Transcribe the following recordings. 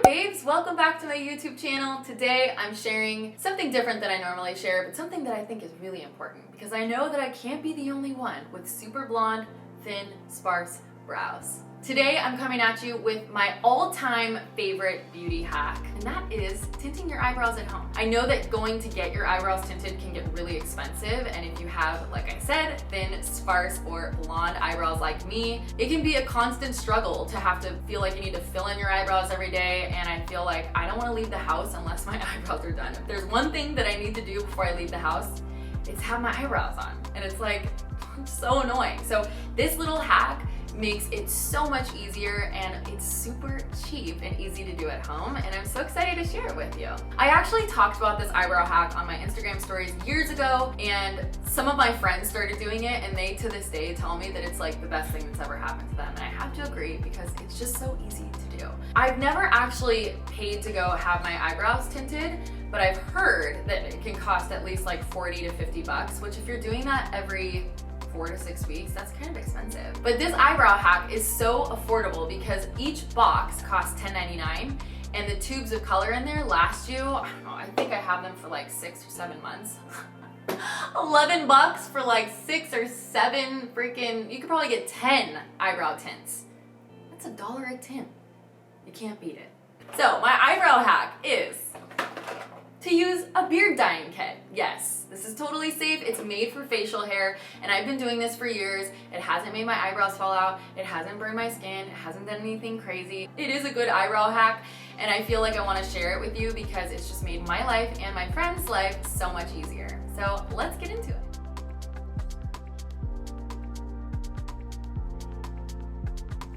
babes, welcome back to my YouTube channel. Today I'm sharing something different than I normally share, but something that I think is really important because I know that I can't be the only one with super blonde, thin, sparse brows. Today I'm coming at you with my all-time favorite beauty hack, and that is tinting your eyebrows at home. I know that going to get your eyebrows tinted can get really expensive, and if you have, like I said, thin, sparse, or blonde eyebrows like me, it can be a constant struggle to have to feel like you need to fill in your eyebrows every day, and I feel like I don't want to leave the house unless my eyebrows are done. If there's one thing that I need to do before I leave the house, it's have my eyebrows on, and it's like so annoying. So this little hack makes it so much easier, and it's super cheap and easy to do at home, and I'm so excited to share it with you. I actually talked about this eyebrow hack on my Instagram stories years ago, and some of my friends started doing it, and they to this day tell me that it's like the best thing that's ever happened to them, and I have to agree because it's just so easy to do. I've never actually paid to go have my eyebrows tinted, but I've heard that it can cost at least like 40 to 50 bucks, which if you're doing that every 4 to 6 weeks, that's kind of expensive. But this eyebrow hack is so affordable because each box costs $10.99, and the tubes of color in there last you, I don't know, I think I have them for like 6 or 7 months. 11 bucks for like 6 or 7 freaking, you could probably get 10 eyebrow tints. That's $1 a tint. You can't beat it. So my eyebrow hack is to use a beard dyeing kit. Yes, this is totally safe. It's made for facial hair, and I've been doing this for years. It hasn't made my eyebrows fall out. It hasn't burned my skin. It hasn't done anything crazy. It is a good eyebrow hack, and I feel like I want to share it with you because it's just made my life and my friend's life so much easier. So let's get into it.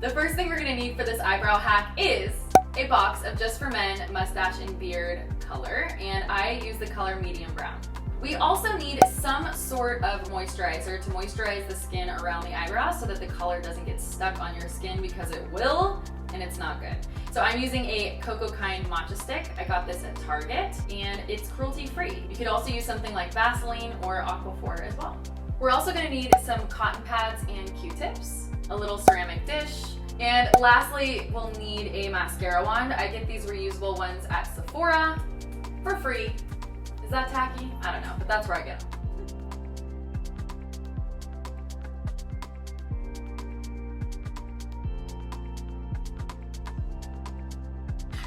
The first thing we're gonna need for this eyebrow hack is a box of Just for Men mustache and beard color, and I use the color medium brown. We also need some sort of moisturizer to moisturize the skin around the eyebrows so that the color doesn't get stuck on your skin, because it will, and it's not good. So I'm using a Cocoa Kind matcha stick. I got this at Target, and it's cruelty free. You could also use something like Vaseline or Aquaphor as well. We're also gonna need some cotton pads and Q-tips, a little ceramic dish, and lastly, we'll need a mascara wand. I get these reusable ones at Sephora for free. Is that tacky? I don't know, but that's where I get them.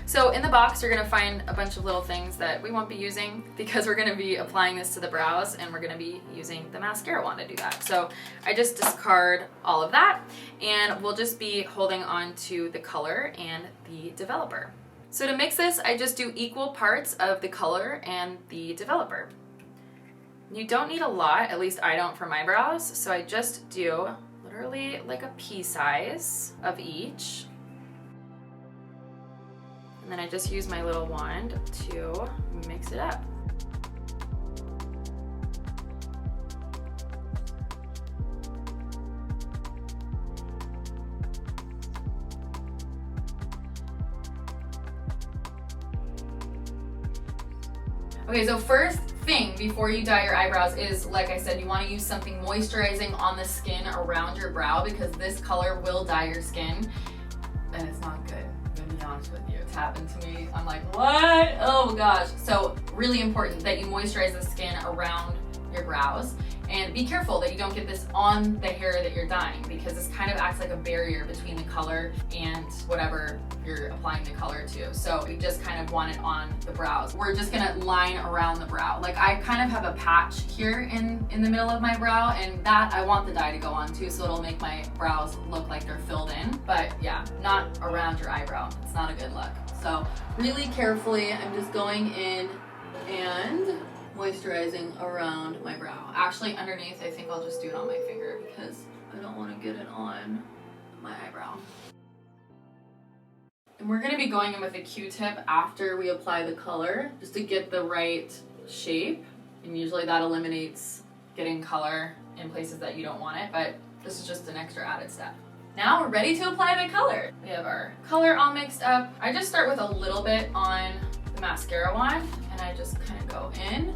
So in the box, you're gonna find a bunch of little things that we won't be using because we're gonna be applying this to the brows, and we're gonna be using the mascara wand to do that. So I just discard all of that, and we'll just be holding on to the color and the developer. So to mix this, I just do equal parts of the color and the developer. You don't need a lot, at least I don't for my brows, so I just do literally like a pea size of each. And then I just use my little wand to mix it up. Okay, so first thing before you dye your eyebrows is, like I said, you want to use something moisturizing on the skin around your brow, because this color will dye your skin, and it's not good. I'm gonna be honest with you. It's happened to me. I'm like, what? Oh gosh. So really important that you moisturize the skin around your brows, and be careful that you don't get this on the hair that you're dyeing, because this kind of acts like a barrier between the color and whatever you're applying the color to. So we just kind of want it on the brows. We're just gonna line around the brow. Like I kind of have a patch here in the middle of my brow, and that I want the dye to go on too, so it'll make my brows look like they're filled in. But yeah, not around your eyebrow. It's not a good look. So really carefully, I'm just going in and moisturizing around my brow. Actually underneath, I think I'll just do it on my finger because I don't want to get it on my eyebrow. And we're going to be going in with a Q-tip after we apply the color, just to get the right shape, and usually that eliminates getting color in places that you don't want it, but this is just an extra added step. Now we're ready to apply the color. We have our color all mixed up. I just start with a little bit on the mascara wand, and I just kind of go in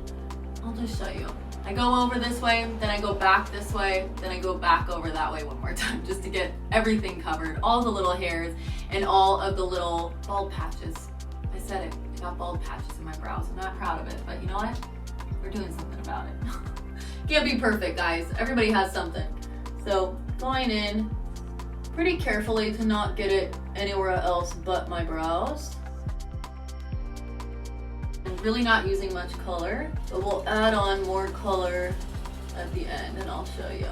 I'll just show you. I go over this way, then I go back this way, then I go back over that way one more time just to get everything covered, all the little hairs and all of the little bald patches. I said it, I got bald patches in my brows. I'm not proud of it, but you know what? We're doing something about it. Can't be perfect, guys. Everybody has something. So going in pretty carefully to not get it anywhere else but my brows. I'm really not using much color, but we'll add on more color at the end and I'll show you.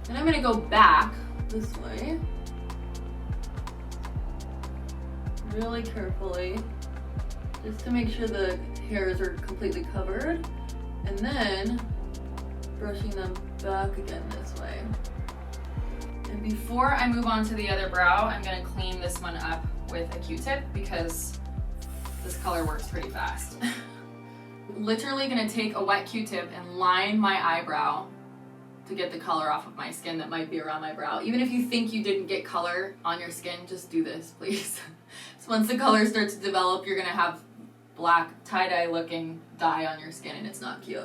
And I'm gonna go back this way, really carefully, just to make sure the hairs are completely covered, and then brushing them back again this way. And before I move on to the other brow, I'm gonna clean this one up with a Q-tip because this color works pretty fast. Literally gonna take a wet Q-tip and line my eyebrow to get the color off of my skin that might be around my brow. Even if you think you didn't get color on your skin, just do this, please. So once the color starts to develop, you're gonna have black tie-dye looking dye on your skin and it's not cute.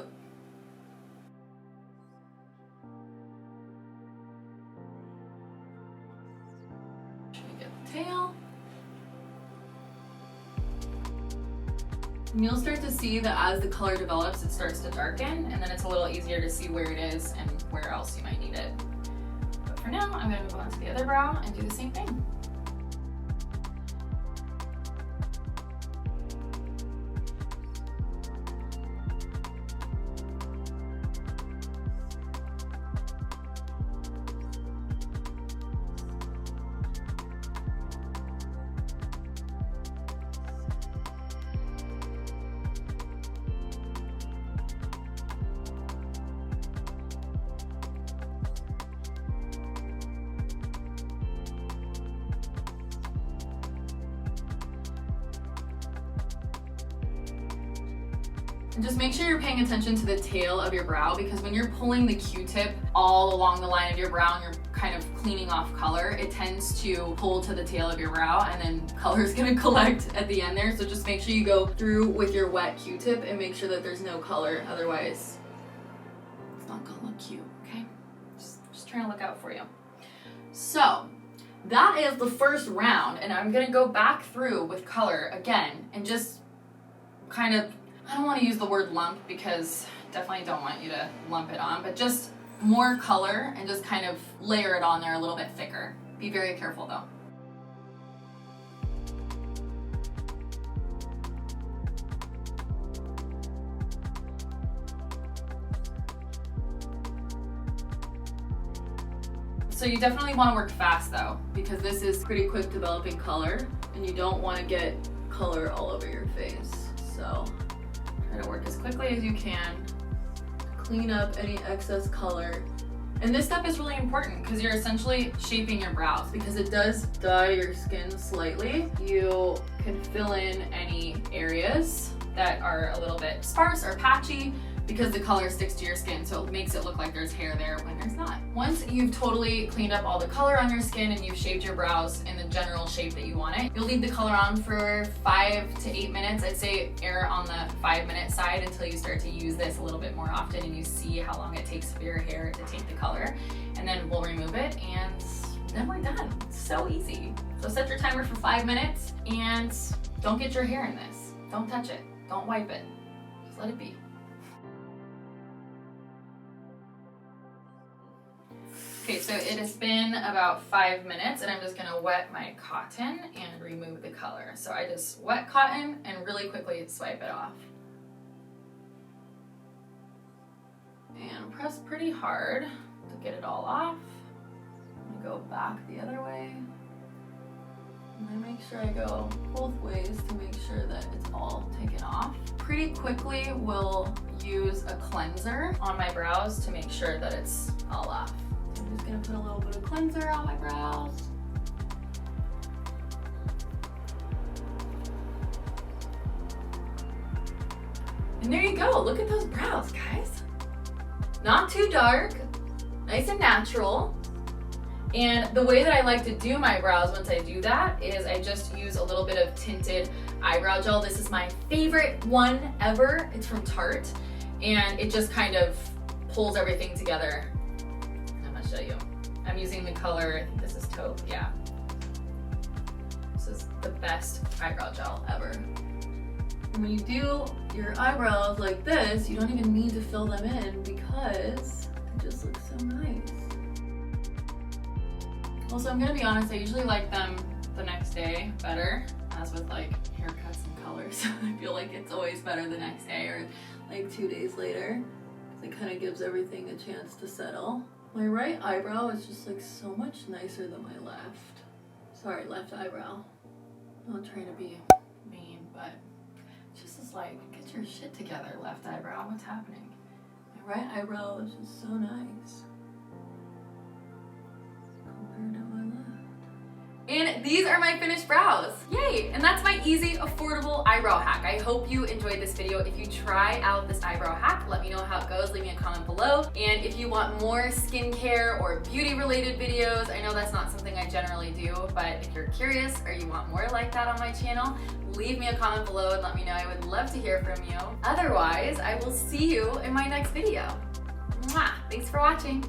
Get the tail. And you'll start to see that as the color develops, it starts to darken, and then it's a little easier to see where it is and where else you might need it. But for now, I'm gonna move on to the other brow and do the same thing. And just make sure you're paying attention to the tail of your brow, because when you're pulling the Q-tip all along the line of your brow and you're kind of cleaning off color, it tends to pull to the tail of your brow and then color is gonna collect at the end there. So just make sure you go through with your wet Q-tip and make sure that there's no color, otherwise it's not gonna look cute, okay? Just trying to look out for you. So that is the first round, and I'm gonna go back through with color again and just kind of, I don't want to use the word lump because definitely don't want you to lump it on, but just more color and just kind of layer it on there a little bit thicker. Be very careful though. So you definitely want to work fast though, because this is pretty quick developing color and you don't want to get color all over your face. So try to work as quickly as you can, clean up any excess color. And this step is really important because you're essentially shaping your brows, because it does dye your skin slightly. You can fill in any areas that are a little bit sparse or patchy because the color sticks to your skin, so it makes it look like there's hair there when there's not. Once you've totally cleaned up all the color on your skin and you've shaped your brows in the general shape that you want it, you'll leave the color on for 5 to 8 minutes. I'd say err on the 5-minute side until you start to use this a little bit more often and you see how long it takes for your hair to take the color. And then we'll remove it and then we're done. It's so easy. So set your timer for 5 minutes and don't get your hair in this. Don't touch it. Don't wipe it. Just let it be. Okay, so it has been about 5 minutes and I'm just gonna wet my cotton and remove the color. So I just wet cotton and really quickly swipe it off. And press pretty hard to get it all off. I'm gonna go back the other way. And I make sure I go both ways to make sure that it's all taken off. Pretty quickly we'll use a cleanser on my brows to make sure that it's all off. I'm just gonna put a little bit of cleanser on my brows. And there you go, look at those brows, guys. Not too dark, nice and natural. And the way that I like to do my brows once I do that is I just use a little bit of tinted eyebrow gel. This is my favorite one ever. It's from Tarte. and it just kind of pulls everything together. I'm gonna show you. I'm using the color, I think this is taupe, yeah. This is the best eyebrow gel ever. And when you do your eyebrows like this, you don't even need to fill them in because it just looks so nice. Also, I'm gonna be honest, I usually like them the next day better, as with like haircuts and colors. I feel like it's always better the next day or like 2 days later. It kind of gives everything a chance to settle. My right eyebrow is just like so much nicer than my left. Sorry, left eyebrow. I'm not trying to be mean, but it just is like, get your shit together, left eyebrow. What's happening? My right eyebrow is just so nice compared to my left. And these are my finished brows. Yay! And that's my easy, affordable eyebrow hack. I hope you enjoyed this video. If you try out this eyebrow hack, let me know how it goes. Leave me a comment below. And if you want more skincare or beauty related videos, I know that's not something I generally do, but if you're curious or you want more like that on my channel, leave me a comment below and let me know. I would love to hear from you. Otherwise, I will see you in my next video. Mwah! Thanks for watching.